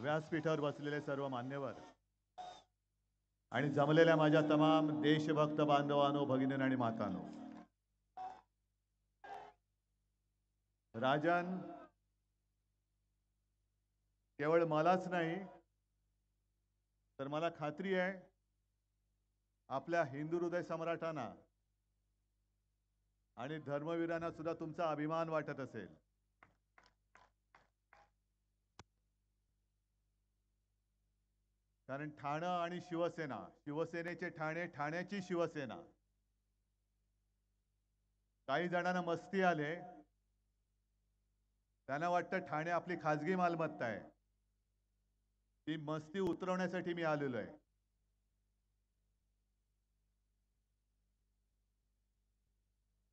व्यासपीठावर बसलेले सर्व मान्यवर आणि जमलेल्या माझ्या तमाम देशभक्त बांधवांनो, भगिनी आणि मातांनो, राजन केवळ मलाच नाही तर मला खात्री आहे आपल्या हिंदू हृदय सम्राटांना आणि धर्मवीरांना सुद्धा तुमचा अभिमान वाटत असेल. कारण ठाणे आणि शिवसेना, शिवसेनेचे ठाणे, ठाण्याची शिवसेना, काही जणांना मस्ती आले, त्यांना वाटतं ठाणे आपली खाजगी मालमत्ता आहे. ती मस्ती उतरवण्यासाठी मी आलेलो आहे.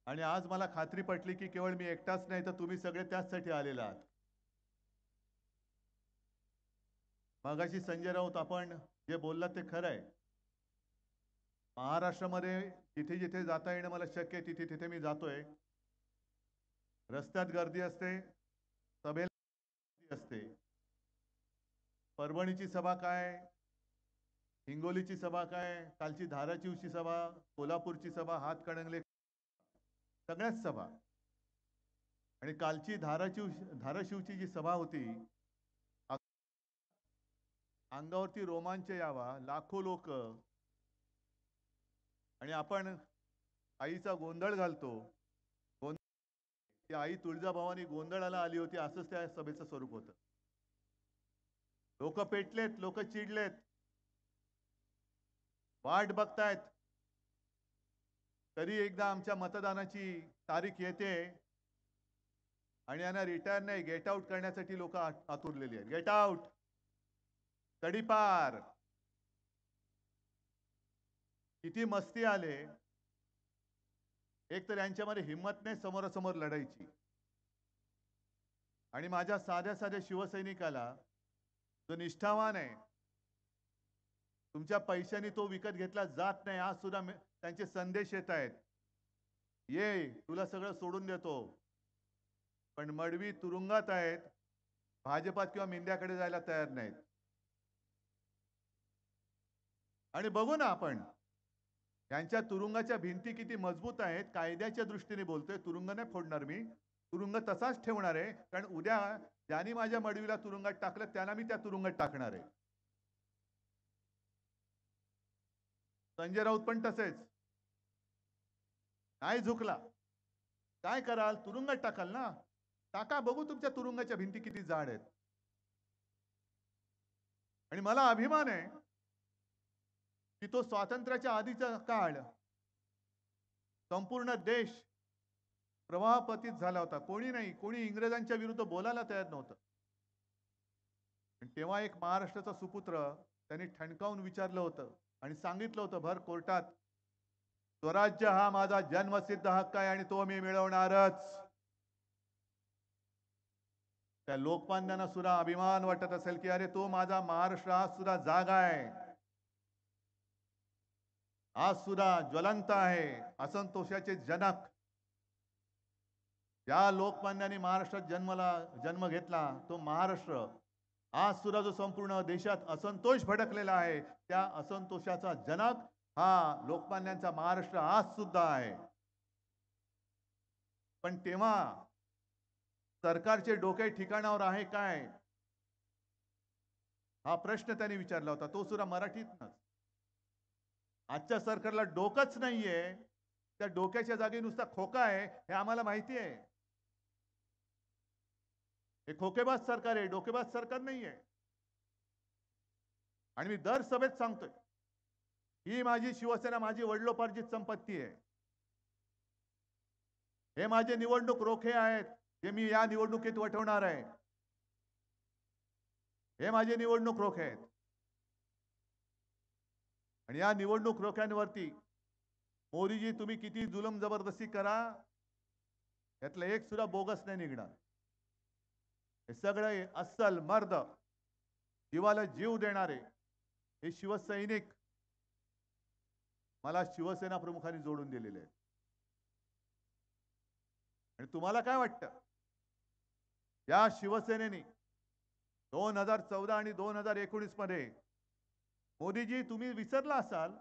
आणि आज मला खात्री पटली की केवळ मी एकटाच नाही तर तुम्ही सगळे त्याचसाठी आलेला आहात. मगाशी संजय राऊत आपण जे बोललात ते खरं आहे. महाराष्ट्रामध्ये जिथे जिथे जाता येणं मला शक्य आहे तिथे तिथे मी जातोय. रस्त्यात गर्दी असते, सभेला गर्दी असते. परभणीची सभा काय, हिंगोलीची सभा काय, कालची धाराशिवची सभा, कोल्हापूरची सभा, हातकणंगले, सगळ्याच सभा. आणि कालची धाराशिवची जी सभा होती, अंगावरती रोमांच यावा, लाखो लोक, आणि आपण आईचा गोंधळ घालतो. ती आई तुळजाभवानी गोंधळाला आली होती, असंच त्या सभेचं स्वरूप होतं. लोक पेटलेत, लोक चिडलेत, वाट बघतायत कधी एकदा आमच्या मतदानाची तारीख येते आणि यांना रिटायर नाही गेट आउट करण्यासाठी लोक आतुरलेली आहेत. गेट आउट, तडीपार. किती मस्ती आले. एक तर यांच्यामध्ये हिंमत नाही समोरासमोर लढायची. आणि माझ्या साध्या साध्या शिवसैनिकाला जो निष्ठावान आहे, तुमच्या पैशाने तो विकत घेतला जात नाही. आज सुद्धा त्यांचे संदेश येत आहेत, ये तुला सगळं सोडून देतो. पण मडवी तुरुंगात आहेत, भाजपात किंवा मिंद्याकडे जायला तयार नाहीत. आणि बघू ना आपण यांच्या तुरुंगाच्या भिंती किती मजबूत आहेत. कायद्याच्या दृष्टीने बोलतोय, तुरुंग नाही फोडणार मी, तुरुंग तसाच ठेवणार आहे. कारण उद्या ज्यांनी माझ्या मडवीला तुरुंगात टाकलं त्यांना मी त्या तुरुंगात टाकणार आहे. संजय राऊत पण तसेच नाही झुकला. काय कराल, तुरुंगात टाकाल ना, टाका, बघू तुमच्या तुरुंगाच्या भिंती किती जाड आहेत. आणि मला अभिमान आहे की तो स्वातंत्र्याच्या आधीचा काळ संपूर्ण देश प्रवाहपतीत झाला होता. कोणी इंग्रजांच्या विरुद्ध बोलायला तयार नव्हतं. तेव्हा एक महाराष्ट्राचा सुपुत्र त्यांनी ठणकावून विचारलं होतं आणि सांगितलं होतं भर कोर्टात, स्वराज्य हा माझा जन्मसिद्ध हक्क आहे आणि तो मी मिळवणारच. त्या लोकमान्यांना सुद्धा अभिमान वाटत असेल की अरे तो माझा महाराष्ट्र आज सुद्धा जागा आहे, आज सुद्धा ज्वलंत आहे. असंतोषाचे जनक ज्या लोकमान्यांनी महाराष्ट्रात जन्म घेतला, तो महाराष्ट्र आज सुद्धा जो संपूर्ण देशात असंतोष भडकलेला आहे, त्या असंतोषाचा जनक हा लोकमान्यांचा महाराष्ट्र आज सुद्धा आहे. पण तेव्हा सरकारचे डोके ठिकाणावर आहे काय, हा प्रश्न त्यांनी विचारला होता, तो सुद्धा मराठीतनच. आजच्या सरकारला डोकंच नाहीये, त्या डोक्याच्या जागी नुसता खोका आहे हे आम्हाला माहिती आहे. हे खोकेबाज सरकार आहे, डोकेबाज सरकार नाहीये. आणि मी दर सभेत सांगतोय, ही माझी शिवसेना माझी वडिलोपार्जित संपत्ती आहे. हे माझे निवडणूक रोखे आहेत जे मी या निवडणुकीत वठवणार आहे. हे माझे निवडणूक रोखे आहेत. आणि या निवडणूक रोख्यांवरती मोदीजी तुम्ही किती जुलम जबरदस्ती करा, यातलं एक सुद्धा बोगस नाही निघणार. हे सगळे अस्सल मर्द, जीवाला जीव देणारे हे शिवसैनिक मला शिवसेना प्रमुखांनी जोडून दिलेले आहेत. आणि तुम्हाला काय वाटतं, या शिवसेनेने 2014 आणि 2019 मध्ये मोदीजी तुम्ही विसरला असाल,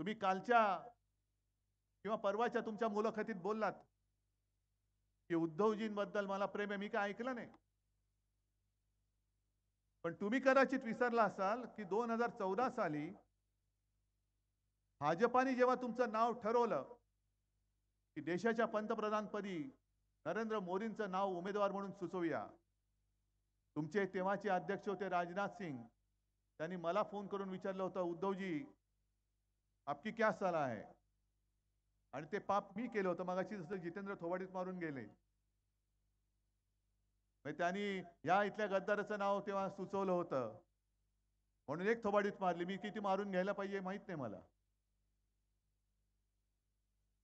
तुम्ही कालच्या किंवा परवाच्या तुमच्या मुलाखतीत बोललात की उद्धवजींबद्दल मला प्रेम आहे. मी काय ऐकलं नाही. पण तुम्ही कदाचित विसरला असाल की 2014 साली भाजपाने जेव्हा तुमचं नाव ठरवलं की देशाच्या पंतप्रधानपदी नरेंद्र मोदींचं नाव उमेदवार म्हणून सुचवूया, तुमचे तेव्हाचे अध्यक्ष होते राजनाथ सिंग, त्यांनी मला फोन करून विचारलं होतं, उद्धवजी आपकी क्या सलाह है? आणि ते पाप मी केलं होतं. मगाशी जसं जितेंद्र थोबाडीत मारून गेले, त्यांनी या इथल्या गद्दाराचं नाव तेव्हा सुचवलं होतं म्हणून एक थोबाडीत मारली. मी किती मारून घ्यायला पाहिजे माहित नाही मला,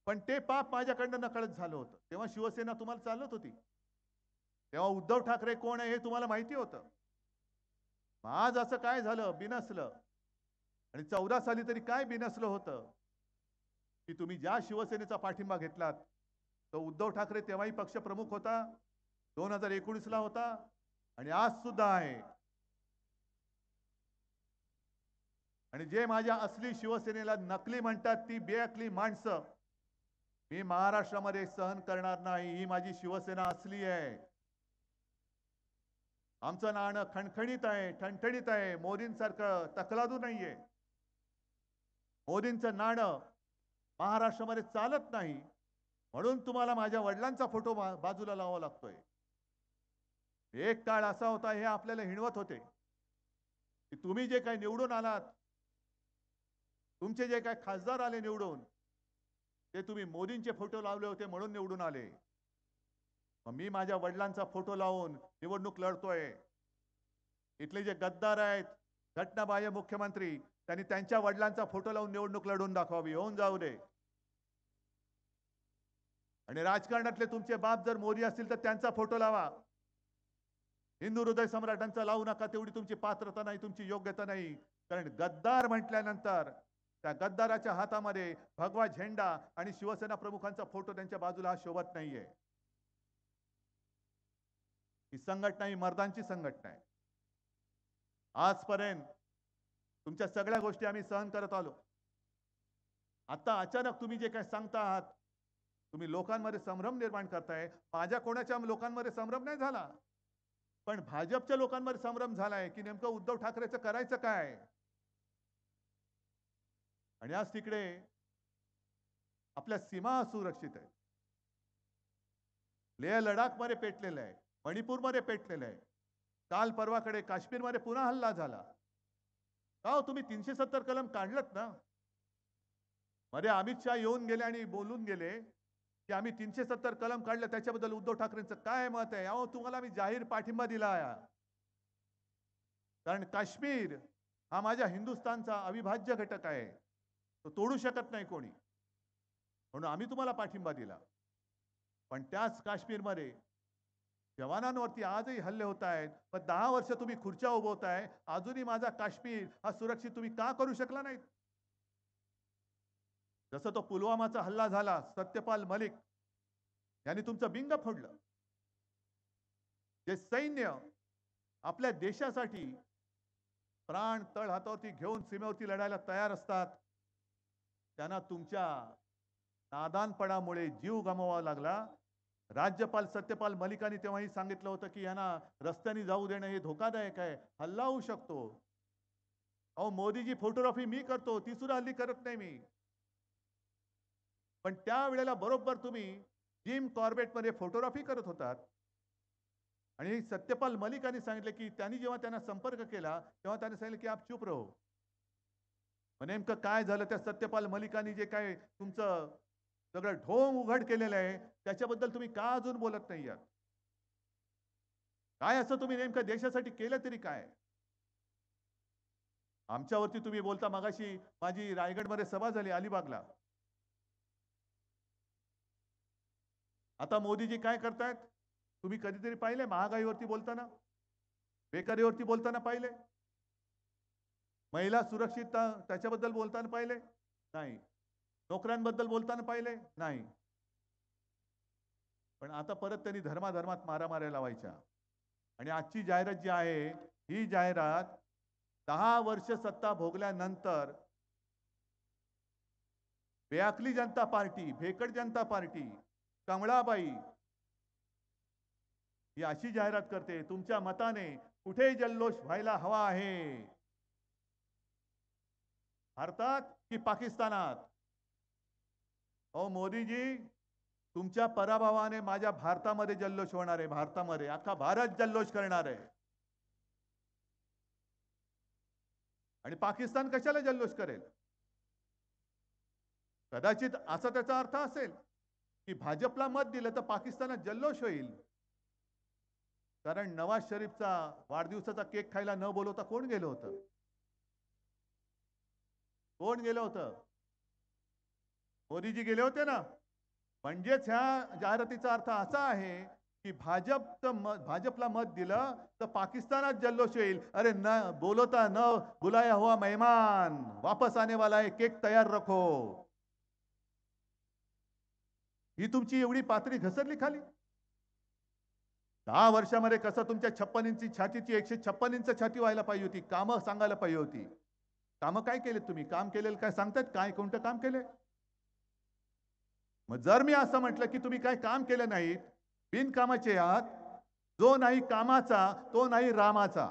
पण ते पाप माझ्याकडनं नकळत झालं होतं. तेव्हा शिवसेना तुम्हाला चालत होती, तेव्हा उद्धव ठाकरे कोण आहे हे तुम्हाला माहिती होतं. आज असं काय झालं, बिनसलं. आणि 14 साली तरी काय बिनसलं होतं की तुम्ही ज्या शिवसेनेचा पाठिंबा घेतलात, तो उद्धव ठाकरे तेव्हाही पक्ष प्रमुख होता, 2019 ला होता आणि आज सुद्धा आहे. आणि जे माझ्या असली शिवसेनेला नकली म्हणतात, ती बेअकली माणसं मी महाराष्ट्रामध्ये सहन करणार नाही. ही माझी शिवसेना असली आहे. आमचं नाणं खणखणीत आहे, ठणठणीत आहे. मोदींसारखं तकलादू नाहीये. मोदींचं नाणं महाराष्ट्रामध्ये चालत नाही, म्हणून तुम्हाला माझ्या वडिलांचा फोटो बाजूला लावावा लागतोय. एक काळ असा होता, हे आपल्याला हिणवत होते की तुम्ही जे काही निवडून आलात, तुमचे जे काही खासदार आले निवडून, ते तुम्ही मोदींचे फोटो लावले होते म्हणून निवडून आले. मग मी माझ्या वडिलांचा फोटो लावून निवडणूक लढतोय. इथले जे गद्दार आहेत, घटनाबाह्य मुख्यमंत्री, त्यांनी त्यांच्या वडिलांचा फोटो लावून निवडणूक लढून दाखवावी, होऊन जाऊ दे. आणि राजकारणातले तुमचे बाप जर मोदी असतील तर त्यांचा फोटो लावा. हिंदू हृदय सम्राटांचा लावू नका. तेवढी तुमची पात्रता नाही, तुमची योग्यता नाही. कारण गद्दार म्हटल्यानंतर त्या गद्दाराच्या हातामध्ये भगवा झेंडा आणि शिवसेना प्रमुखांचा फोटो त्यांच्या बाजूला शोभत नाहीये. ही संघटना ही मर्दांची संघटना आहे. आजपर्यंत तुमच्या सगळ्या गोष्टी आम्ही सहन करत आलो. आता अचानक तुम्ही जे काही सांगता आहात, तुम्ही लोकांमध्ये संभ्रम निर्माण करताय. माझ्या कोणाच्या लोकांमध्ये संभ्रम नाही झाला, पण भाजपच्या लोकांमध्ये संभ्रम झालाय की नेमकं उद्धव ठाकरेचं करायचं काय. आणि आज तिकडे आपल्या सीमा असुरक्षित आहेत. लेह लडाख मध्ये पेटलेलं आहे, मणिपूरमध्ये पेटलेलं आहे. काल परवाकडे काश्मीरमध्ये पुन्हा हल्ला झाला. का हो, तुम्ही 370 कलम काढलत ना. मध्ये अमित शहा येऊन गेले आणि बोलून गेले की आम्ही 370 कलम काढलं, त्याच्याबद्दल उद्धव ठाकरेंचं काय मत आहे. अहो, तुम्हाला मी जाहीर पाठिंबा दिला आहे, कारण काश्मीर हा माझ्या हिंदुस्थानचा अविभाज्य घटक आहे, तो तोडू शकत नाही कोणी, म्हणून आम्ही तुम्हाला पाठिंबा दिला. पण त्याच काश्मीरमध्ये जवानांवरती आजही हल्ले होत आहेत. पण 10 वर्ष तुम्ही खुर्च्या उभवताय, अजूनही माझा काश्मीर हा सुरक्षित तुम्ही का करू शकला नाहीत. जसं तो पुलवामाचा हल्ला झाला, सत्यपाल मलिक यांनी तुमचं बिंग फोडलं. जे सैन्य आपल्या देशासाठी प्राण तळ हातावरती घेऊन सीमेवरती लढायला तयार असतात, त्यांना तुमच्या नादानपणामुळे जीव गमवावा लागला. राज्यपाल सत्यपाल मलिकांनी तेव्हाही सांगितलं होतं की यांना रस्त्याने जाऊ देणं हे धोकादायक आहे, हल्ला होऊ शकतो. अहो, मोदीजी फोटोग्राफी मी करतो, ती सुद्धा हल्ली करत नाही मी. पण त्यावेळेला बरोबर तुम्ही जिम कॉर्बेटमध्ये फोटोग्राफी करत होतात आणि सत्यपाल मलिकांनी सांगितलं की त्यांनी जेव्हा त्यांना संपर्क केला तेव्हा त्यांनी सांगितलं की आप चुप रहो. नेमकं काय झालं, त्या सत्यपाल मलिकांनी जे काय तुमचं सगळं ढोंग उघड केलेलं आहे त्याच्याबद्दल तुम्ही का अजून बोलत नाही आहात. काय असं तुम्ही नेमकं देशासाठी केलं तरी काय. आमच्यावरती तुम्ही बोलता. मगाशी माझी रायगडमध्ये सभा झाली अलिबागला. आता मोदीजी काय करतायत तुम्ही कधीतरी पाहिले. महागाईवरती बोलताना, बेकारीवरती बोलताना पाहिले, महिला सुरक्षितता त्याच्याबद्दल बोलताना पाहिले नाही, नोकऱ्यांबद्दल बोलताना पाहिले नाही. पण आता परत त्यांनी धर्माधर्मात मारामाऱ्या लावायच्या आणि आजची जाहिरात जी आहे ही जाहिरात 10 वर्ष सत्ता भोगल्यानंतर बेअकली जनता पार्टी, भेकड जनता पार्टी, कमळाबाई ही अशी जाहिरात करते, तुमच्या मताने कुठे जल्लोष व्हायला हवा आहे, भारतात की पाकिस्तानात? ओ मोदीजी, तुमच्या पराभवाने माझ्या भारतामध्ये जल्लोष होणार आहे, भारतामध्ये अख्खा भारत जल्लोष करणार आहे. आणि पाकिस्तान कशाला जल्लोष करेल? कदाचित असा त्याचा अर्थ असेल की भाजपला मत दिलं तर पाकिस्तानात जल्लोष होईल. कारण नवाज शरीफचा वाढदिवसाचा केक खायला न बोलवता कोण गेलं होतं? कोण गेलं होतं? मोदीजी गेले होते ना. म्हणजेच ह्या जाहिरातीचा अर्थ असा आहे की भाजपला मत दिलं तर पाकिस्तानात जल्लोष येईल. अरे न बोलवता न बुलाया हुआ मेहमान वापस आने वाला है, केक तयार रखो. ही तुमची एवढी पातळी घसरली खाली? 10 वर्षामध्ये कसं तुमच्या 56 इंची छातीची 156 इंच छाती व्हायला पाहिजे होती. कामं सांगायला पाहिजे होती. कामं काय केलेत तुम्ही? काम केलेलं काय सांगतायत? काय कोणतं काम केलंय? मग जर मी असं म्हटलं की तुम्ही काय काम केलं नाहीत, बिनकामाचे आहात, जो नाही कामाचा तो नाही रामाचा.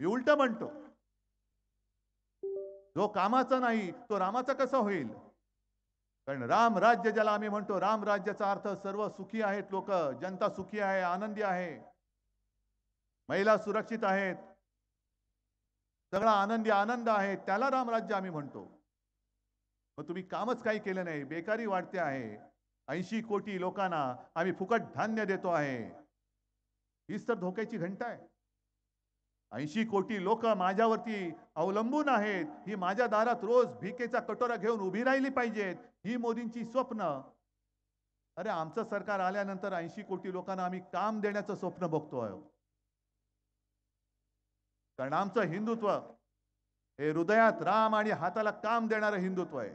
मी उलट म्हणतो, जो कामाचा नाही तो रामाचा कसा होईल? कारण राम राज्य ज्याला आम्ही म्हणतो, राम राज्याचा अर्थ सर्व सुखी आहेत, लोक जनता सुखी आहे, आनंदी आहे, महिला सुरक्षित आहेत, सगळा आनंदी आनंद आहे, त्याला राम राज्य आम्ही म्हणतो. मग तुम्ही कामच काही केलं नाही, बेकारी वाढते आहे. 80 कोटी लोकांना आम्ही फुकट धान्य देतो आहे. हीच तर धोक्याची घंटा आहे. 80 कोटी लोक माझ्यावरती अवलंबून आहेत. ही माझ्या दारात रोज भिकेचा कटोरा घेऊन उभी राहिली पाहिजेत, ही मोदींची स्वप्न. अरे आमचं सरकार आल्यानंतर 80 कोटी लोकांना आम्ही काम देण्याचं स्वप्न बघतोय. कारण आमचं हिंदुत्व हे हृदयात राम आणि हाताला काम देणारं हिंदुत्व आहे.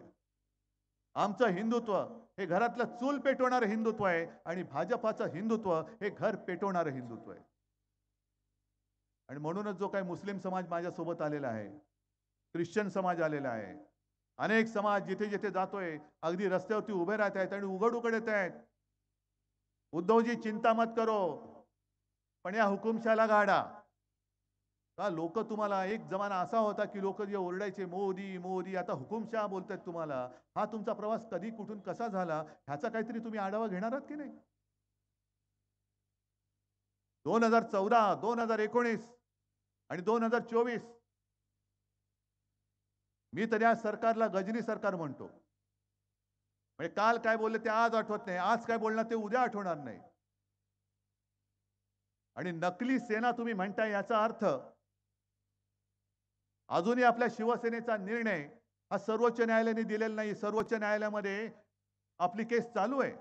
आमचं हिंदुत्व हे घरातलं चूल पेटवणारं हिंदुत्व आहे आणि भाजपाचं हिंदुत्व हे घर पेटवणारं हिंदुत्व आहे. आणि म्हणूनच जो काही मुस्लिम समाज माझ्यासोबत आलेला आहे, ख्रिश्चन समाज आलेला आहे, अनेक समाज जिथे जिथे जातोय अगदी रस्त्यावरती उभे राहत आहेत आणि उघड उघड येत आहेत. उद्धवजी चिंता मत करो, पण या हुकुमशाला गाडा. का लोक तुम्हाला, एक जमाना असा होता की लोक जे ओरडायचे मोदी मोदी, आता हुकुमशाह बोलतायत तुम्हाला. हा तुमचा प्रवास कधी कुठून कसा झाला ह्याचा काहीतरी तुम्ही आढावा घेणार आहात की नाही? 2014, 2019 आणि 2024 मी तर या सरकारला गजनी सरकार म्हणतो. म्हणजे काल काय बोलले ते आज आठवत नाही, आज काय बोलणार ते उद्या आठवणार नाही. आणि नकली सेना तुम्ही म्हणताय याचा अर्थ अजूनही आपल्या शिवसेनेचा निर्णय हा सर्वोच्च न्यायालयाने दिलेला नाही. सर्वोच्च न्यायालयामध्ये आपली केस चालू आहे.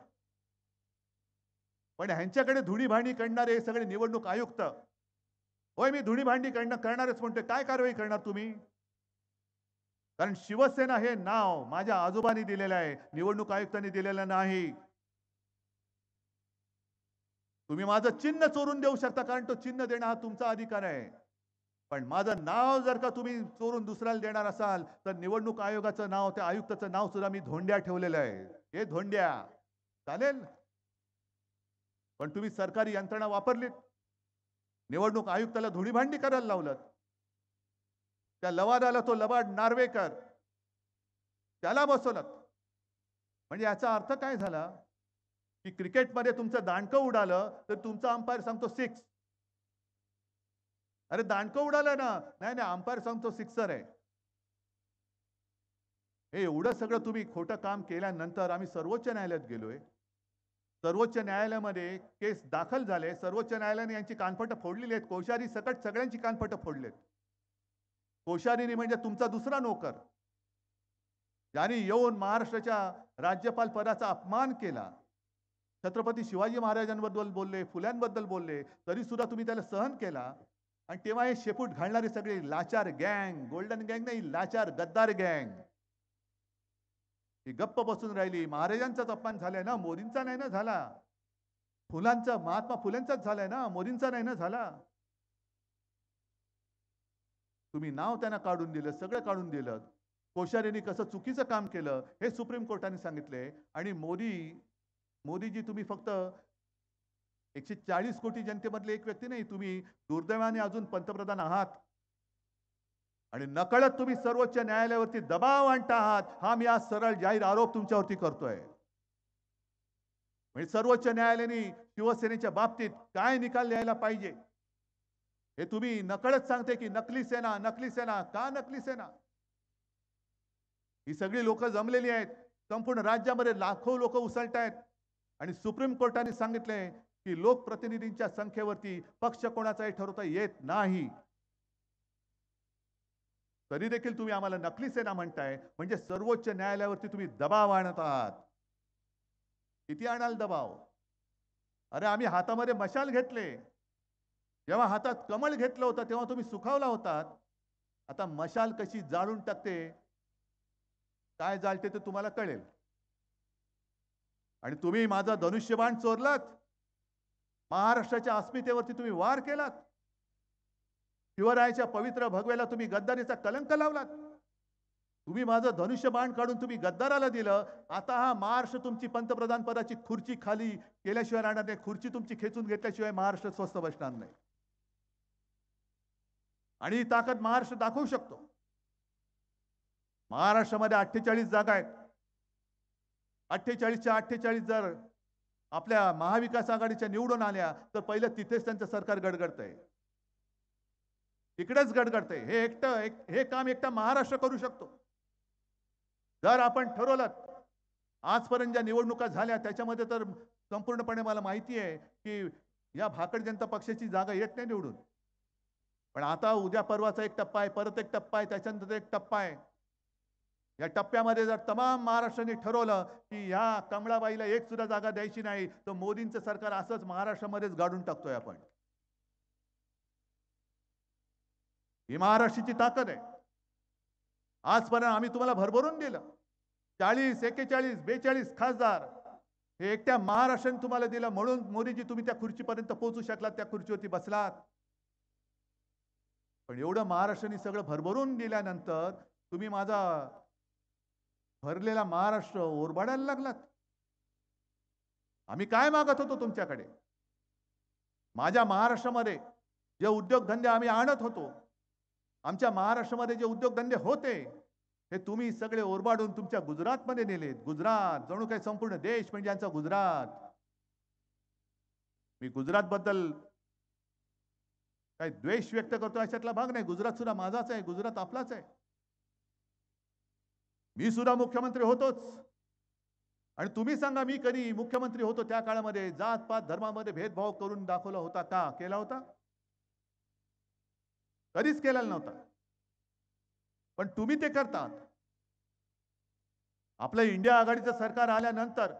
पण ह्यांच्याकडे धुणी-भांडी करणारे हे सगळे निवडणूक आयुक्त. होय, मी धुणी-भांडी करणारच म्हणतोय. काय कारवाई करणार तुम्ही? कारण शिवसेना हे नाव माझ्या आजोबांनी दिलेलं आहे, निवडणूक आयुक्तांनी दिलेलं नाही. तुम्ही माझं चिन्ह चोरून देऊ शकता, कारण तो चिन्ह देणं हा तुमचा अधिकार आहे. पण माझं नाव जर का तुम्ही चोरून दुसऱ्याला देणार असाल तर निवडणूक आयोगाचं नाव, त्या आयुक्ताचं नाव सुद्धा मी धोंड्या ठेवलेलं आहे. हे धोंड्या चालेल, पण तुम्ही सरकारी यंत्रणा वापरलीत, निवडणूक आयुक्ताला धुळीभांडी करायला लावलं. त्या लवादाला, तो लवाड नार्वेकर, त्याला बसवलं. म्हणजे याचा अर्थ काय झाला की क्रिकेटमध्ये तुमचं दांडकं उडालं तर तुमचा अंपायर सांगतो 6. अरे दांडकं उडालं ना, नाही नाही अंपायर सांगतो सिक्सर आहे. हे एवढं सगळं तुम्ही खोटं काम केल्यानंतर आम्ही सर्वोच्च न्यायालयात गेलोय. सर्वोच्च न्यायालयामध्ये केस दाखल झाले. सर्वोच्च न्यायालयाने यांची कानपटं फोडलेली आहेत. कोश्यारी सकट सगळ्यांची कानपटं फोडलेत. कोश्यारीने म्हणजे तुमचा दुसरा नोकर, ज्याने येऊन महाराष्ट्राच्या राज्यपाल पदाचा अपमान केला, छत्रपती शिवाजी महाराजांबद्दल बोलले, फुल्यांबद्दल बोलले, तरी सुद्धा तुम्ही त्याला सहन केला. आणि तेव्हा हे शेपूट घालणारे सगळे लाचार गँग, गोल्डन गँग नाही, लाचार गद्दार गँग ही गप्प बसून राहिली. महाराजांचाच अपमान झालाय ना, मोदींचा नाही ना झाला. फुलांचा महात्मा फुलेंचाच झालाय ना, मोदींचा नाही ना झाला. तुम्ही नाव त्यांना काढून दिलं, सगळं काढून दिलं. कोश्यारींनी कसं चुकीचं काम केलं हे सुप्रीम कोर्टाने सांगितले. आणि मोदीजी तुम्ही फक्त 140 कोटी जनतेमधले एक व्यक्ती नाही, तुम्ही दुर्दैवाने अजून पंतप्रधान आहात. आणि नकळत तुम्ही सर्वोच्च न्यायालयावरती दबाव आणता आहात. हा मी आज सरळ जाहीर आरोप तुमच्यावरती करतोय. म्हणजे सर्वोच्च न्यायालयाने शिवसेनेच्या बाबतीत काय निकाल द्यायला पाहिजे हे तुम्ही नकळत सांगते की नकली सेना, नकली सेना. का नकली सेना? ही सगळी लोक जमलेली आहेत. संपूर्ण राज्यामध्ये लाखो लोक उसळतायत. आणि सुप्रीम कोर्टाने सांगितले की लोकप्रतिनिधींच्या संख्येवरती पक्ष कोणाचाही ठरवता येत नाही. तरी देखील तुम्ही आम्हाला नकली सेना म्हणताय. म्हणजे सर्वोच्च न्यायालयावरती तुम्ही दबाव आणत आहात. किती आणाल दबाव? अरे आम्ही हातामध्ये मशाल घेतले. जेव्हा हातात कमळ घेतलं होतं तेव्हा तुम्ही सुखावला होतात. आता मशाल कशी जाळून टाकते, काय जाळते ते तुम्हाला कळेल. आणि तुम्ही माझा धनुष्यबाण चोरलात. महाराष्ट्राच्या अस्मितेवरती तुम्ही वार केलात. शिवरायाच्या पवित्र भगवेला तुम्ही गद्दारीचा कलंक लावलात. तुम्ही माझं धनुष्यबाण काढून तुम्ही गद्दाराला दिलं. आता हा महाराष्ट्र तुमची पंतप्रधान पदाची खुर्ची खाली केल्याशिवाय राहणार नाही. खुर्ची तुमची खेचून घेतल्याशिवाय महाराष्ट्र स्वस्थ बसणार नाही. आणि ही ताकद महाराष्ट्र दाखवू शकतो. महाराष्ट्रामध्ये 48 जागा आहेत. 48च्या 48 जर आपल्या महाविकास आघाडीच्या निवडून आल्या तर पहिलं तिथेच त्यांचं सरकार गडगडतंय. इकडेच गडगडतंय. हे काम एकटा महाराष्ट्र करू शकतो. जर आपण ठरवलं. आजपर्यंत ज्या निवडणुका झाल्या त्याच्यामध्ये तर संपूर्णपणे मला माहिती आहे की या भाकड जनता पक्षाची जागा येत नाही निवडून. पण आता उद्या परवाचा एक टप्पा आहे, परत एक टप्पा आहे, त्याच्यानंतर एक टप्पा आहे. या टप्प्यामध्ये जर तमाम महाराष्ट्राने ठरवलं की या कमळाबाईला एक सुद्धा जागा द्यायची नाही तर मोदींचं सरकार असंच महाराष्ट्रामध्येच गाडून टाकतोय आपण. ही महाराष्ट्राची ताकद आहे. आजपर्यंत आम्ही तुम्हाला भरभरून दिलं. 40, 41, 42 खासदार हे एकट्या महाराष्ट्राने तुम्हाला दिलं. म्हणून मोदीजी तुम्ही त्या खुर्चीपर्यंत पोहोचू शकलात, त्या खुर्चीवरती बसलात. पण एवढं महाराष्ट्राने सगळं भरभरून दिल्यानंतर तुम्ही माझा भरलेला महाराष्ट्र ओरबाडायला लागलात. आम्ही काय मागत होतो तुमच्याकडे? माझ्या महाराष्ट्रामध्ये जे उद्योगधंदे आम्ही आणत होतो, आमच्या महाराष्ट्रामध्ये जे उद्योगधंदे होते हे तुम्ही सगळे ओरबाडून तुमच्या गुजरातमध्ये नेलेत. गुजरात जणू काही संपूर्ण देश म्हणजे आमचा गुजरात. मी गुजरात बद्दल काही द्वेष व्यक्त करतो अशातला भाग नाही. गुजरात सुद्धा माझाच आहे, गुजरात आपलाच आहे. मी सुद्धा मुख्यमंत्री होतोच. आणि तुम्ही सांगा मी कधी मुख्यमंत्री होतो त्या काळामध्ये जात पात धर्मामध्ये भेदभाव करून दाखवला होता का? केला होता? कधीच केलेला नव्हता. पण तुम्ही ते करतात. आपलं इंडिया आघाडीचं सरकार आल्यानंतर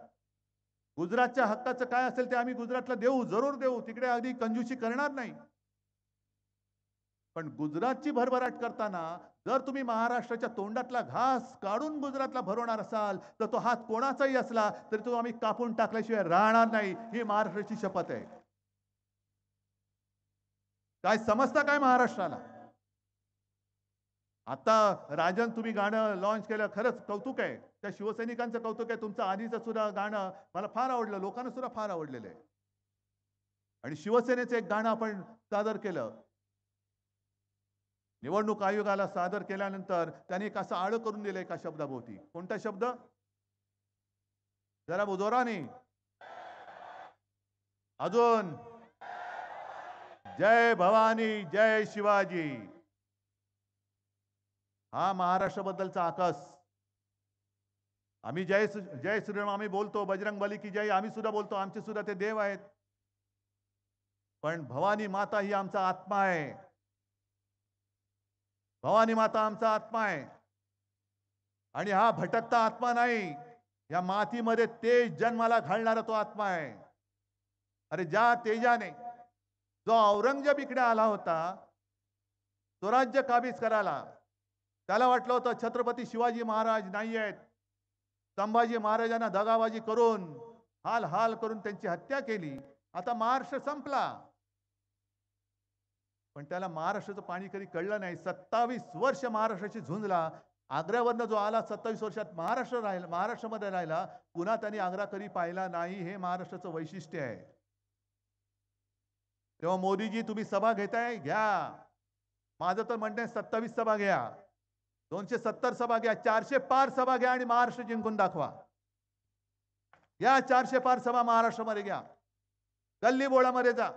गुजरातच्या हक्काचं काय असेल ते आम्ही गुजरातला देऊ, जरूर देऊ. तिकडे अगदी कंजूसी करणार नाही. पण गुजरातची भरभराट करताना जर तुम्ही महाराष्ट्राच्या तोंडातला घास काढून गुजरातला भरवणार असाल तर तो हात कोणाचाही असला तरी तो आम्ही कापून टाकल्याशिवाय राहणार नाही. ही महाराष्ट्राची शपथ आहे. काय समजता काय महाराष्ट्राला? आता राजन तुम्ही गाणं लॉन्च केलं, खरंच कौतुक आहे. त्या शिवसैनिकांचं कौतुक आहे. तुमचं आधीचं सुद्धा गाणं मला फार आवडलं, लोकांना सुद्धा फार आवडलेलं आहे. आणि शिवसेनेचं एक गाणं आपण सादर केलं. निवडणूक आयोगाला सादर केल्यानंतर त्यांनी एक असं आळ करून दिलं एका शब्दाभोवती. कोणता शब्द? जरा जोराने. अजून. जय भवानी, जय शिवाजी. हा महाराष्ट्राबद्दलचा आकाश. आम्ही जय श्रीराम आम्ही बोलतो, बजरंग बली की जय आम्ही सुद्धा बोलतो. आमचे सुद्धा ते देव आहेत. पण भवानी माता ही आमचा आत्मा आहे. भवानी माता आमचा आत्मा आहे. आणि हा भटकता आत्मा नाही. या मातीमध्ये तेज जन्माला घालणारा तो आत्मा आहे. अरे ज्या तेजाने जो औरंगजेब इकडे आला होता तो राज्य काबीज करायला, त्याला वाटलं होतं छत्रपती शिवाजी महाराज नाही आहेत. संभाजी महाराजांना दगाबाजी करून हाल हाल करून त्यांची हत्या केली. आता महाराष्ट्र संपला, पण त्याला महाराष्ट्राचं पाणी कधी कळलं नाही. 27 वर्ष महाराष्ट्राची झुंजला. आग्र्यावरनं जो आला 27 वर्षात महाराष्ट्रामध्ये राहिला, पुन्हा त्यांनी आग्रा कधी पाहिला नाही. हे महाराष्ट्राचं वैशिष्ट्य आहे. तेव्हा मोदीजी तुम्ही सभा घेताय, घ्या. माझं तर म्हणणं आहे 27 सभा घ्या, 270 सभा घ्या, 400 पार सभा घ्या आणि महाराष्ट्र जिंकून दाखवा. या 400 पार सभा महाराष्ट्रामध्ये घ्या, गल्ली बोळामध्ये जा,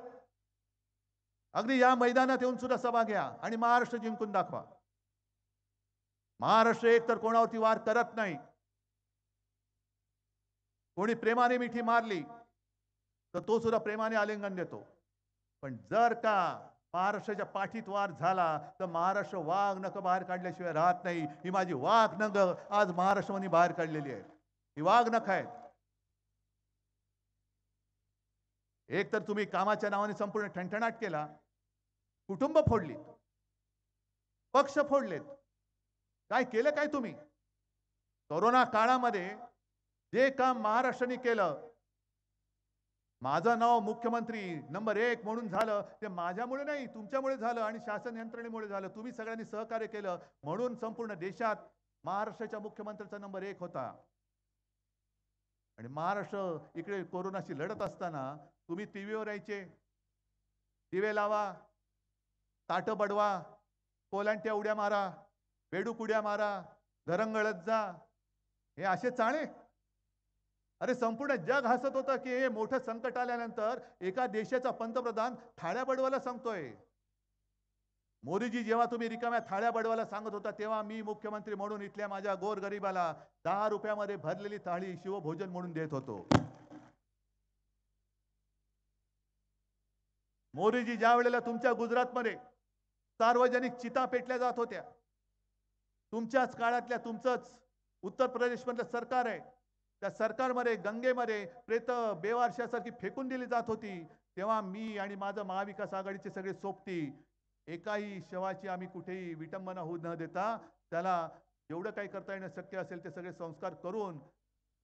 अगदी या मैदानात येऊन सुद्धा सभा घ्या आणि महाराष्ट्र जिंकून दाखवा. महाराष्ट्र एक तर कोणावरती वार करत नाही. कोणी प्रेमाने मिठी मारली तर तो सुद्धा प्रेमाने आलिंगन देतो. पण जर का महाराष्ट्राच्या पाठीत वार झाला तर महाराष्ट्र वाघ नख बाहेर काढल्याशिवाय राहत नाही. ही माझी वाघ नख आज महाराष्ट्रामध्ये बाहेर काढलेली आहे. ही वाघ नख आहेत. एक तर तुम्ही कामाच्या नावाने संपूर्ण ठणठणाट केला, कुटुंब फोडलीत, पक्ष फोडलेत. काय केलं काय तुम्ही? कोरोना काळामध्ये जे काम महाराष्ट्राने केलं, माझं नाव मुख्यमंत्री नंबर 1 म्हणून झालं, ते माझ्यामुळे नाही, तुमच्यामुळे झालं आणि शासन यंत्रणेमुळे झालं. तुम्ही सगळ्यांनी सहकार्य केलं म्हणून संपूर्ण देशात महाराष्ट्राच्या मुख्यमंत्र्याचा नंबर 1 होता. आणि महाराष्ट्र इकडे कोरोनाशी लढत असताना तुम्ही टीव्हीवर यायचे, दिवे लावा, ताटं बडवा, कोलांट्या उड्या मारा, बेडूक उड्या मारा, घरंगळत जा, हे असे चाळे. अरे संपूर्ण जग हसत होतं की हे मोठं संकट आल्यानंतर एका देशाचा पंतप्रधान थाळ्या बडवायला सांगतोय. मोदीजी जेव्हा तुम्ही रिकाम्या थाळ्या बडवायला सांगत होता तेव्हा मी मुख्यमंत्री म्हणून इथल्या माझ्या गोरगरिबाला 10 रुपयामध्ये भरलेली थाळी शिवभोजन म्हणून देत होतो. मोदीजी ज्या वेळेला तुमच्या गुजरातमध्ये सार्वजनिक चिता पेटल्या जात होत्या, तुमच्याच काळातल्या तुमचंच उत्तर प्रदेशमधलं सरकार आहे, त्या सरकारमध्ये गंगेमध्ये प्रेत बेवारशासारखी फेकून दिली जात होती, तेव्हा मी आणि माझं महाविकास आघाडीचे सगळे सोबती एकाही शवाची आम्ही कुठेही विटंबना होऊ न देता त्याला जेवढं काही करता येणं शक्य असेल ते सगळे संस्कार करून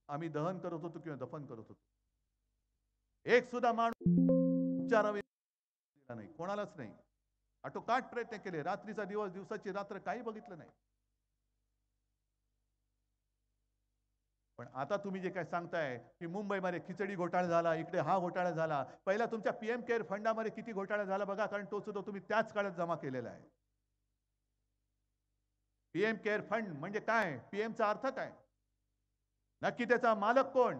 आम्ही दहन करत होतो किंवा दफन करत होतो. एक सुद्धा माणूस उपचारावे नाही, कोणालाच नाही. आटोकाट प्रयत्न केले, रात्रीचा दिवस, दिवसाची रात्र, काही बघितलं नाही. पण आता तुम्ही जे काय सांगताय की मुंबईमध्ये खिचडी घोटाळा झाला, इकडे हा घोटाळा झाला, पहिला तुमच्या पीएम केअर फंडामध्ये किती घोटाळा झाला बघा, कारण तो सुद्धा तुम्ही त्याच काळात जमा केलेला आहे. पीएम केअर फंड म्हणजे काय? पीएमचा अर्थ काय? नक्की त्याचा मालक कोण?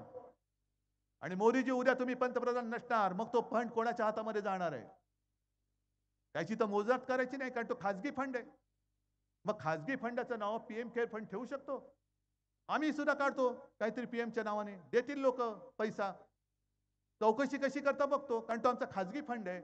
आणि मोदीजी उद्या तुम्ही पंतप्रधान नसणार, मग तो फंड कोणाच्या हातामध्ये जाणार आहे? त्याची तर मोजदाद करायची नाही, कारण तो खाजगी फंड आहे. मग खाजगी फंडाचं नाव पीएम केअर फंड ठेवू शकतो? आम्ही सुद्धा काढतो काहीतरी पीएमच्या नावाने, देतील लोक पैसा. चौकशी कशी करता बघतो, कारण तो आमचा खाजगी फंड आहे.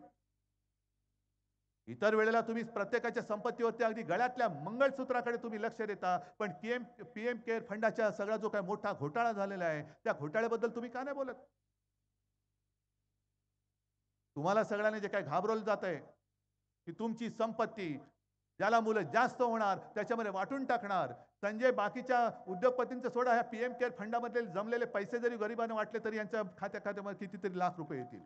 इतर वेळेला तुम्ही प्रत्येकाच्या संपत्तीवरती अगदी गळ्यातल्या मंगळसूत्राकडे तुम्ही लक्ष देता, पण पीएम केअर फंडाच्या सगळा जो काही मोठा घोटाळा झालेला आहे त्या घोटाळ्याबद्दल तुम्ही का नाही बोलत? तुम्हाला सगळ्यांना जे काय घाबरवलं जात आहे की तुमची संपत्ती ज्याला मुलं जास्त होणार त्याच्यामध्ये वाटून टाकणार. संजय बाकीच्या उद्योगपतींचं सोडा, ह्या पीएम केअर फंडामधले जमलेले पैसे जरी गरिबांना वाटले तरी यांच्या खात्यामध्ये कितीतरी लाख रुपये येतील.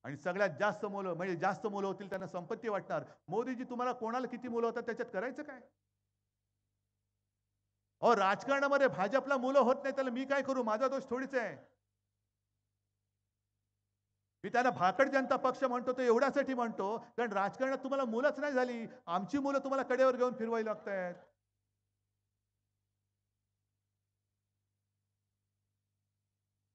आणि सगळ्यात जास्त मुलं म्हणजे जास्त मुलं होतील त्यांना संपत्ती वाटणार. मोदीजी तुम्हाला कोणाला किती मुलं होतात त्याच्यात करायचं काय? अहो राजकारणामध्ये भाजपला मुलं होत नाही त्याला मी काय करू? माझा दोष थोडीच आहे. मी त्यांना भाकड जनता पक्ष म्हणतो तो एवढ्यासाठी म्हणतो कारण राजकारणात तुम्हाला मुलंच नाही झाली, आमची मुलं तुम्हाला कडेवर घेऊन फिरवायला लागतायत.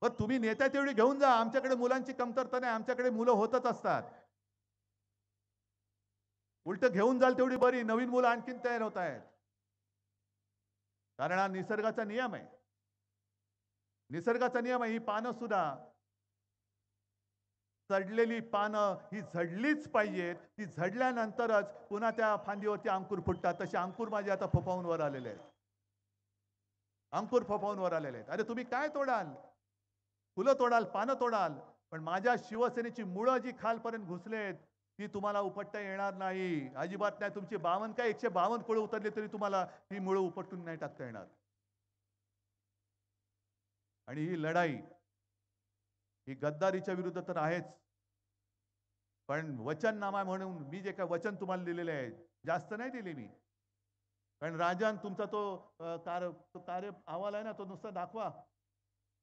पण तुम्ही नेत्या तेवढी घेऊन जा, आमच्याकडे मुलांची कमतरता नाही, आमच्याकडे मुलं होतच असतात. उलट घेऊन जाल तेवढी बरी, नवीन मुलं आणखीन तयार होत आहेत. कारण हा निसर्गाचा नियम आहे. निसर्गाचा नियम आहे. ही पानं सुद्धा, सडलेली पानं ही झडलीच पाहिजेत. ती झडल्यानंतरच पुन्हा त्या फांदीवरती अंकुर फुटतात. तसे अंकुर माझे आता फोफावून वर आलेले आहेत. अंकुर फोफावून वर आलेले आहेत. अरे तुम्ही काय तोडाल? फुलं तोडाल, पानं तोडाल, पण माझ्या शिवसेनेची मुळं जी खालपर्यंत घुसलेत ती तुम्हाला उपटता येणार नाही. अजिबात नाही. तुमची 52 काय 152 कुळं उतरले तरी तुम्हाला ती मुळं उपटून नाही टाकता येणार. आणि ही लढाई ही गद्दारीच्या विरुद्ध तर आहेच, पण वचननामा म्हणून मी जे काय वचन तुम्हाला दिलेले आहे, जास्त नाही दिले मी. कारण राजन तुमचा तो कार्य अहवाल आहे ना, तो नुसता दाखवा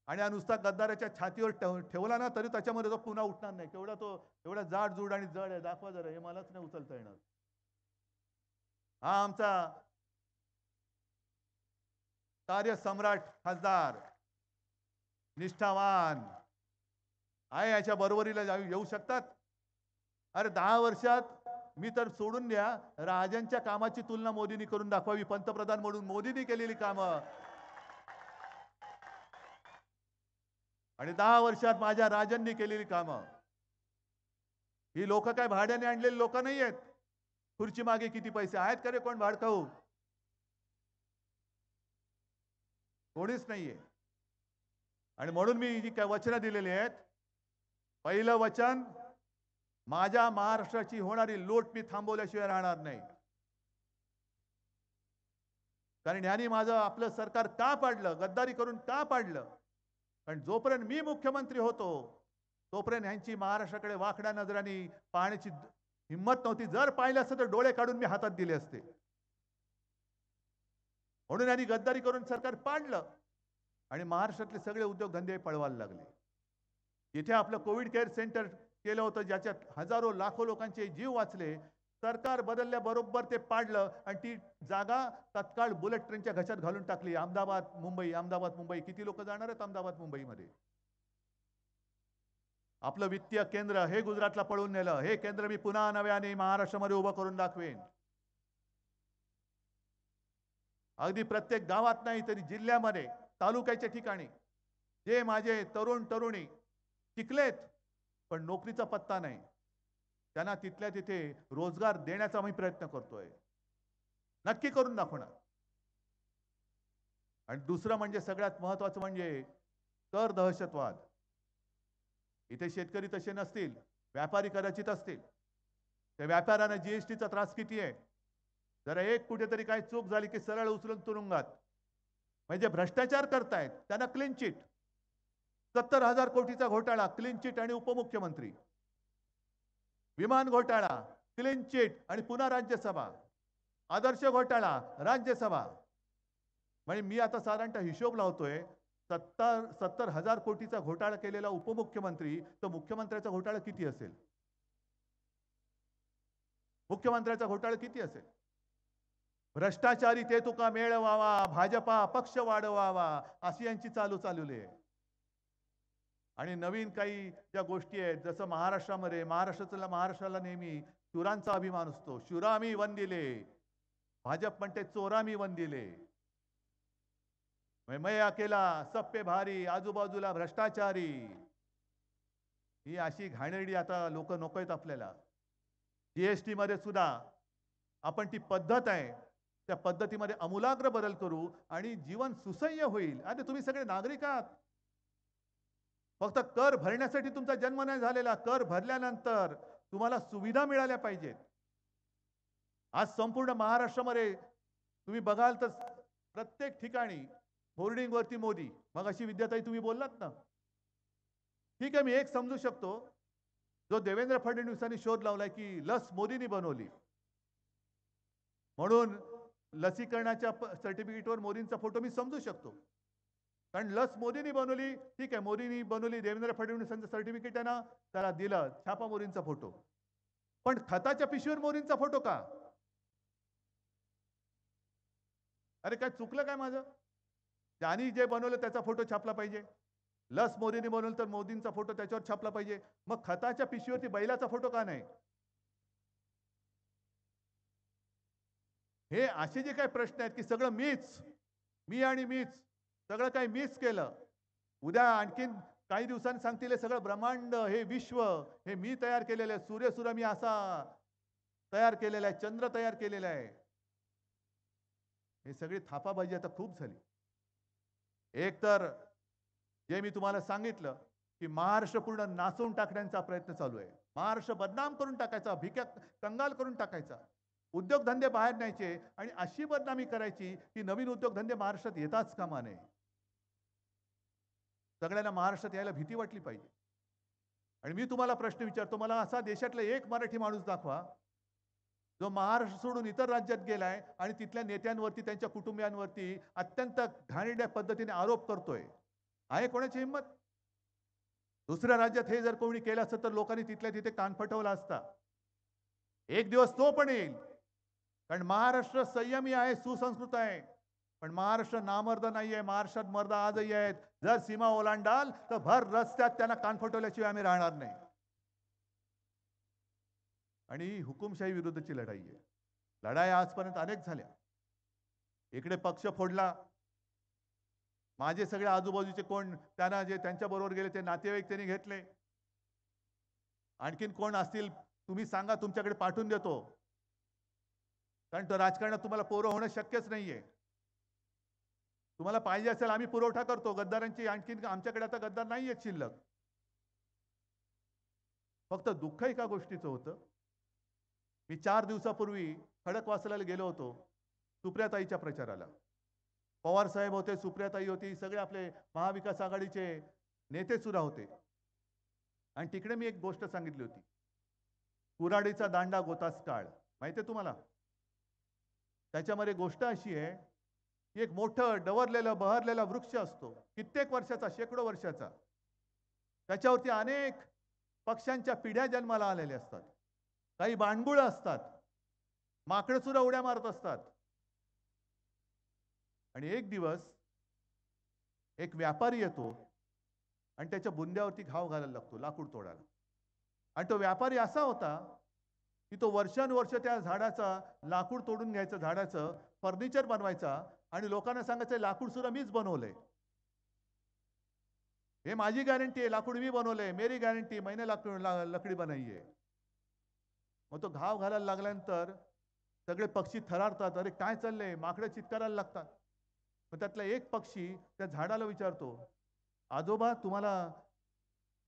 आणि हा नुसता गद्दाराच्या छातीवर ठेवला ना, तरी त्याच्यामध्ये तो पुन्हा उठणार नाही. केवढा तो एवढा जाड जूड आणि जड आहे, दाखवा जरा. हे मलाच नाही उचलता येणार. हा आमचा कार्यसम्राट खासदार, निष्ठावान आहे, याच्या बरोबरीला येऊ शकतात. अरे 10 वर्षात मी तर सोडून द्या, राजांच्या कामाची तुलना मोदींनी करून दाखवावी. पंतप्रधान म्हणून मोदींनी केलेली कामं आणि 10 वर्षात माझ्या राजांनी केलेली कामं. ही लोक काय भाड्याने आणलेली लोक नाही आहेत. खुर्ची मागे किती पैसे आहेत का रे कोण भाडखाऊ? कोणीच नाहीये. आणि म्हणून मी जी काय वचनं दिलेली आहेत, पहिलं वचन, माझ्या महाराष्ट्राची होणारी लूट मी थांबवल्याशिवाय राहणार नाही. कारण ह्यांनी माझं आपलं सरकार का पाडलं, गद्दारी करून का पाडलं? कारण जोपर्यंत मी मुख्यमंत्री होतो तोपर्यंत ह्यांची महाराष्ट्राकडे वाकड्या नजरांनी पाहण्याची हिंमत नव्हती. जर पाहिलं असतं तर डोळे काढून मी हातात दिले असते. म्हणून यांनी गद्दारी करून सरकार पाडलं आणि महाराष्ट्रातले सगळे उद्योगधंदे पळवायला लागले. जिथे आपलं कोविड केअर सेंटर केलं होतं, ज्याच्यात हजारो लाखो लोकांचे जीव वाचले, सरकार बदलल्याबरोबर ते पाडलं आणि ती जागा तत्काळ बुलेट ट्रेनच्या घशात घालून टाकली. अहमदाबाद मुंबई, अहमदाबाद मुंबई. किती लोक जाणार आहेत अहमदाबाद मुंबईमध्ये? आपलं वित्तीय केंद्र हे गुजरातला पळून नेलं. हे केंद्र मी पुन्हा नव्याने महाराष्ट्रामध्ये उभं करून दाखवेन. अगदी प्रत्येक गावात नाही तरी जिल्ह्यामध्ये, तालुक्याच्या ठिकाणी जे माझे तरुण तरुणी शिकलेत पण नोकरीचा पत्ता नाही, त्यांना तिथल्या तिथे रोजगार देण्याचा मी प्रयत्न करतोय. नक्की करून दाखवणार. आणि दुसरं म्हणजे सगळ्यात महत्त्वाचं म्हणजे कर दहशतवाद. इथे शेतकरी तसे नसतील, व्यापारी कदाचित असतील. त्या व्यापाऱ्यांना जीएसटीचा त्रास किती आहे? जरा एक कुठेतरी काही चूक झाली की सरळ उचलून तुरुंगात. म्हणजे भ्रष्टाचार करतायत त्यांना क्लीन चिट. 70,000 कोटीचा घोटाळा, क्लीन चिट आणि उपमुख्यमंत्री. विमान घोटाळा, क्लीन चिट आणि पुन्हा राज्यसभा. आदर्श घोटाळा, राज्यसभा. म्हणजे मी आता साधारणतः हिशोब लावतोय, 70,000 कोटीचा घोटाळा केलेला उपमुख्यमंत्री, तर मुख्यमंत्र्याचा घोटाळा किती असेल? मुख्यमंत्र्याचा घोटाळा किती असेल? भ्रष्टाचारी ते तुका मेळवावा, भाजपा पक्ष वाढवावा, अशी यांची चालवली आहे. आणि नवीन काही ज्या गोष्टी आहेत, जसं महाराष्ट्राला नेहमी शूरांचा अभिमान असतो. शूरामी वंदिले. भाजप म्हणते चोरामी वंदिले. मैं अकेला सब पे भारी, आजूबाजूला भ्रष्टाचारी. ही अशी घाणेरडी आता लोक नकोयत आपल्याला. जीएसटी मध्ये सुद्धा आपण ती पद्धत आहे त्या पद्धतीमध्ये आमूलाग्र बदल करू आणि जीवन सुसह्य होईल. आता तुम्ही सगळे नागरिक आहात. फक्त कर भरण्यासाठी तुमचा जन्म नाही झालेला. कर भरल्यानंतर तुम्हाला सुविधा मिळाल्या पाहिजेत. आज संपूर्ण महाराष्ट्रामध्ये तुम्ही बघाल तर प्रत्येक ठिकाणी होर्डिंग वरती मोदी. मग अशी विद्याताई तुम्ही बोललात ना, ठीक आहे, मी एक समजू शकतो, जो देवेंद्र फडणवीसांनी शोध लावलाय की लस मोदींनी बनवली म्हणून लसीकरणाच्या सर्टिफिकेटवर मोदींचा फोटो मी समजू शकतो. कारण लस मोदींनी बनवली, ठीक आहे, मोदींनी बनवली, देवेंद्र फडणवीसांचं सर्टिफिकेट आहे ना, त्याला दिलं छापा मोदींचा फोटो. पण खताच्या पिशवीवर मोदींचा फोटो का? अरे काय चुकलं काय माझं? ज्यांनी जे बनवलं त्याचा फोटो छापला पाहिजे. लस मोदींनी बनवलं तर मोदींचा फोटो त्याच्यावर छापला पाहिजे. मग खताच्या पिशवीवरती बैलाचा फोटो का नाही? हे असे जे काही प्रश्न आहेत की सगळं मी आणि मीच सगळं काही मीच केलं. उद्या आणखीन काही दिवसांनी सांगतील हे सगळं ब्रह्मांड, हे विश्व हे मी तयार केलेलं आहे. सूर्य सुद्धा मी असा तयार केलेला आहे, चंद्र तयार केलेला आहे. हे सगळी थापाबाजी आता खूप झाली. एक तर जे मी तुम्हाला सांगितलं की महाराष्ट्र पूर्ण नाचवून टाकण्याचा प्रयत्न चालू आहे. महाराष्ट्र बदनाम करून टाकायचा, भिक्या कंगाल करून टाकायचा. उद्योगधंदे बाहेर न्यायचे आणि अशी बदनामी करायची की नवीन उद्योगधंदे महाराष्ट्रात येताच कामा नये. सगळ्यांना महाराष्ट्रात यायला भीती वाटली पाहिजे. आणि मी तुम्हाला प्रश्न विचारतो, मला असा देशातला एक मराठी माणूस दाखवा जो महाराष्ट्र सोडून इतर राज्यात गेलाय आणि तिथल्या नेत्यांवरती त्यांच्या कुटुंबियांवरती अत्यंत घाणेरड्या पद्धतीने आरोप करतोय. आहे कोणाची हिंमत? दुसऱ्या राज्यात हे जर कोणी केलं असतं तर लोकांनी तिथल्या तिथे कान फटवला असता. एक दिवस तो पण येईल. कारण महाराष्ट्र संयमी आहे, सुसंस्कृत आहे. पण महाराष्ट्र नामर्द नाहीये. महाराष्ट्रात मर्द आजही आहेत. जर सीमा ओलांडाल तर भर रस्त्यात त्यांना कान फटवल्याशिवाय आम्ही राहणार नाही. आणि ही हुकुमशाही विरुद्धची लढाई आहे. लढाई आजपर्यंत अनेक झाल्या. इकडे पक्ष फोडला. माझे सगळे आजूबाजूचे कोण त्यांना जे त्यांच्या बरोबर गेले ते नातेवाईक त्यांनी घेतले. आणखीन कोण असतील तुम्ही सांगा, तुमच्याकडे पाठवून देतो. कारण तो राजकारणात तुम्हाला पोरं होणं शक्यच नाहीये. तुम्हाला पाहिजे असेल आम्ही पुरवठा करतो गद्दारांची. आणखीन आमच्याकडे आता गद्दार नाहीये शिल्लक. फक्त दुःख एका गोष्टीचं होतं. मी 4 दिवसापूर्वी खडकवासला गेलो होतो सुप्रियाताईच्या प्रचाराला. पवार साहेब होते, सुप्रियाताई होती, सगळे आपले महाविकास आघाडीचे नेते सुद्धा होते. आणि तिकडे मी एक गोष्ट सांगितली होती, कुऱ्हाडीचा दांडा गोतास काळ. माहिती आहे तुम्हाला? त्याच्यामध्ये गोष्ट अशी आहे की एक मोठं डवरलेलं बहरलेला वृक्ष असतो, कित्येक वर्षाचा, शेकडो वर्षाचा. त्याच्यावरती अनेक पक्ष्यांच्या पिढ्या जन्माला आलेल्या असतात. काही बाणगुळ असतात, माकडं सुद्धा उड्या मारत असतात. आणि एक दिवस एक व्यापारी येतो आणि त्याच्या बुंद्यावरती घाव घालायला लागतो लाकूड तोडायला. आणि तो व्यापारी असा होता की तो वर्षानुवर्ष त्या झाडाचा लाकूड तोडून घ्यायचं, झाडाचं फर्निचर बनवायचा आणि लोकांना सांगायचं लाकूड सुद्धा मीच बनवलंय, हे माझी गॅरंटी आहे, लाकूड मी बनवलंय, मेरी गॅरंटी, मैंने लकडी बनाई है. मग तो घाव घालायला लागल्यानंतर सगळे पक्षी थरारतात. अरे काय चाललंय? माकडं चित्कारायला लागतात. मग त्यातला एक पक्षी त्या झाडाला विचारतो, आजोबा तुम्हाला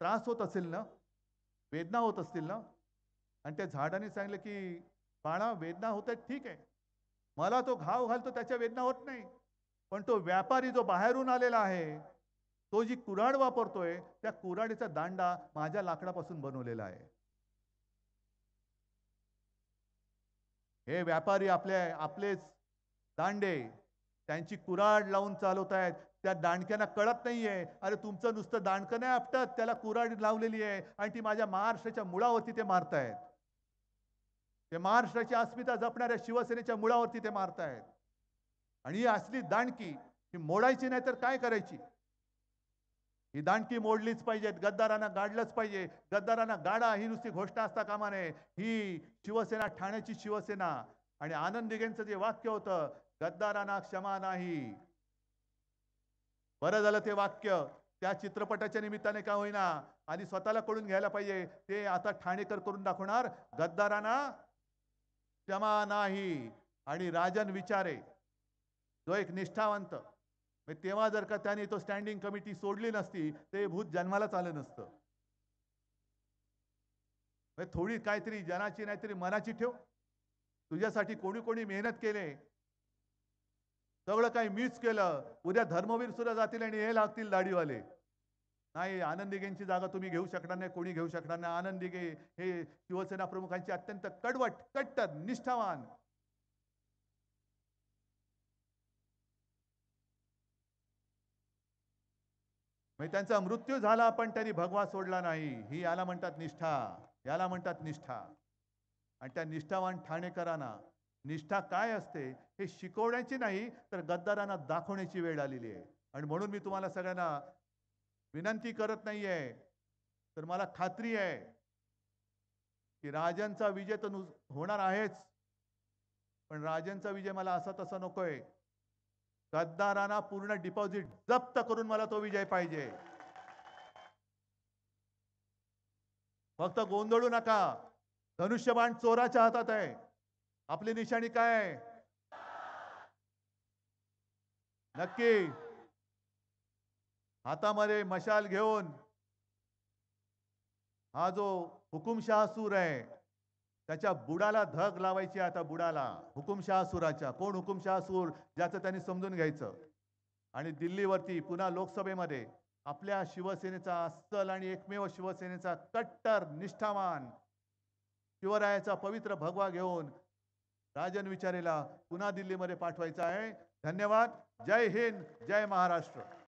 त्रास होत असेल ना, वेदना होत असतील ना? आणि त्या झाडाने सांगितलं की बाळा वेदना होत आहेत ठीक आहे, मला तो घाव घालतो त्याच्या वेदना होत नाही, पण तो व्यापारी जो बाहेरून आलेला आहे तो जी कुऱ्हाड वापरतोय त्या कुऱ्हाडीचा दांडा माझ्या लाकडापासून बनवलेला आहे. हे व्यापारी आपलेच दांडे त्यांची कुऱ्हाड लावून चालवत आहेत. त्या दांडक्यांना कळत नाहीये, अरे तुमचं नुसतं दांडकं नाही आपटत, त्याला कुऱ्हाड लावलेली आहे आणि ती माझ्या महाराष्ट्राच्या मुळावरती ते मारतायत. ते महाराष्ट्राची अस्मिता जपणाऱ्या शिवसेनेच्या मुळावरती ते मारतायत. आणि ही असली दांडकी ही मोडायची नाही तर काय करायची? ही दांडकी मोडलीच पाहिजेत. गद्दारांना गाडलंच पाहिजे. गद्दारांना गाडा ही नुसती घोषणा असता कामा नये. ही शिवसेना ठाण्याची शिवसेना. आणि आनंद दिघेंचं जे वाक्य होतं, गद्दारांना क्षमा नाही, बरं झालं ते वाक्य त्या चित्रपटाच्या निमित्ताने का होईना आणि स्वतःला कळून घ्यायला पाहिजे. ते आता ठाणेकर करून दाखवणार, गद्दारांना क्षमा नाही. आणि राजन विचारे जो एक निष्ठावंत, तेव्हा जर का त्याने तो स्टँडिंग कमिटी सोडली नसती ते भूत जन्मालाच आलं नसतं. थोडी काहीतरी जनाची नाहीतरी मनाची ठेव. तुझ्यासाठी कोणी कोणी मेहनत केले, सगळं काही मीच केलं. उद्या धर्मवीर सुद्धा जातील आणि हे लागतील दाढीवाले. नाही, आनंद दिघेंची जागा तुम्ही घेऊ शकणार नाही, कोणी घेऊ शकणार नाही. आनंद दिघे हे शिवसेना प्रमुखांचे अत्यंत कडवट, कट्टर, निष्ठावान. त्यांचा मृत्यू झाला पण त्यांनी भगवा सोडला नाही. ही याला म्हणतात निष्ठा, याला म्हणतात निष्ठा. आणि त्या निष्ठावान ठाणेकरांना निष्ठा काय असते हे शिकवण्याची नाही तर गद्दारांना दाखवण्याची वेळ आलेली आहे. आणि म्हणून मी तुम्हाला सगळ्यांना विनंती करत नाहीये, तर मला खात्री आहे की राजनचा विजय तर होणार आहेच, पण राजनचा विजय मला असा तसा नकोय. गद्दारांना पूर्ण डिपॉझिट जप्त करून मला तो विजय पाहिजे. फक्त गोंधळू नका. धनुष्यबाण चोराच्या हातात आहे. आपली निशाणी काय आहे? नक्की हातामध्ये मशाल घेऊन हा जो हुकुमशाह सूर आहे त्याच्या बुडाला धग लावायची. आता बुडाला हुकुमशाह सुराच्या. कोण हुकुमशाह सूर? ज्याचं त्यांनी समजून घ्यायचं. आणि दिल्लीवरती पुन्हा लोकसभेमध्ये आपल्या शिवसेनेचा अस्सल आणि एकमेव शिवसेनेचा कट्टर निष्ठावान शिवरायाचा पवित्र भगवा घेऊन राजन विचारेला पुन्हा दिल्लीमध्ये पाठवायचा आहे. धन्यवाद. जय हिंद, जय महाराष्ट्र.